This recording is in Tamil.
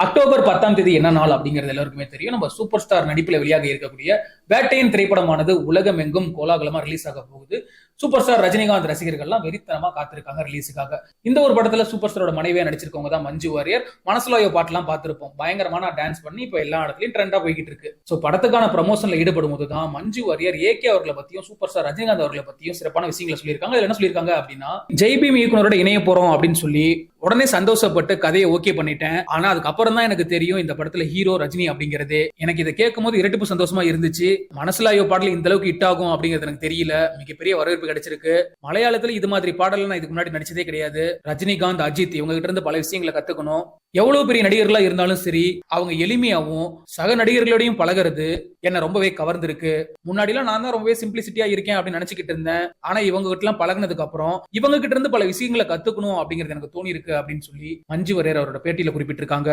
அக்டோபர் 10ஆம் தேதி என்ன நாள் அப்படிங்கிறது எல்லாருக்குமே தெரியும். நம்ம சூப்பர் ஸ்டார் நடிப்பில் வெளியாக இருக்கக்கூடிய வேட்டையின் திரைப்படமானது உலகமெங்கும் கோலாகலமா ரிலீஸ் ஆக போகுது. சூப்பர் ஸ்டார் ரஜினிகாந்த் ரசிகர்கள்லாம் வெறித்தனமா காத்திருக்காங்க ரிலீஸுக்காக. இந்த ஒரு படத்துல சூப்பர் ஸ்டாரோட மனைவியா நடிச்சிருக்கவங்க தான் மஞ்சு வாரியர். மனசுலயோ பாட்டுலாம் பார்த்திருப்போம். பயங்கரமான டான்ஸ் பண்ணி இப்ப எல்லா இடத்துலயும் ட்ரெண்டா போய்கிட்டு இருக்கு. சோ படத்துக்கான ப்ரமோஷன்ல ஈடுபடும் போதுதான் மஞ்சு வாரியர் ஏகே அவர்களை பத்தியும் சூப்பர் ஸ்டார் ரஜினிகாந்த் அவர்களை பத்தியும் சிறப்பான விஷயங்களை சொல்லியிருக்காங்க. என்ன சொல்லியிருக்காங்க அப்படின்னா, ஜெய்பீம் இயக்குனரோட இணைய போறோம் அப்படின்னு சொல்லி உடனே சந்தோஷப்பட்டு கதையை ஓகே பண்ணிட்டேன். ஆனா அதுக்கப்புறம் தான் எனக்கு தெரியும் இந்த படத்துல ஹீரோ ரஜினி அப்படிங்கிறது. எனக்கு இதை கேட்கும் போது இரட்டிப்பு சந்தோஷமா இருந்துச்சு. மனசுல ஐயோ பாடல் இந்த அளவுக்கு ஹிட் ஆகும் அப்படிங்கிறது எனக்கு தெரியல. மிகப்பெரிய வரவேற்பு கிடைச்சிருக்கு. மலையாளத்துல இது மாதிரி பாடல் நான் இதுக்கு முன்னாடி நடிச்சதே கிடையாது. ரஜினிகாந்த், அஜித் இவங்க கிட்ட இருந்து பல விஷயங்களை கத்துக்கணும். எவ்வளவு பெரிய நடிகர்களா இருந்தாலும் சரி, அவங்க எளிமையாவும் சக நடிகர்களோடையும் பழகிறது என்ன ரொம்பவே கவர்ந்திருக்கு. முன்னாடி எல்லாம் நான் தான் ரொம்பவே சிம்பிளிசிட்டியா இருக்கேன் அப்படின்னு நினைச்சுக்கிட்டு இருந்தேன். ஆனா இவங்க கிட்ட எல்லாம் பழகினதுக்கு அப்புறம் இவங்க கிட்ட இருந்து பல விஷயங்களை கத்துக்கணும் அப்படிங்கிறது எனக்கு தோணி இருக்கு அப்படின்னு சொல்லி மஞ்சு வாரியர் அவரோட பேட்டியில குறிப்பிட்டிருக்காங்க.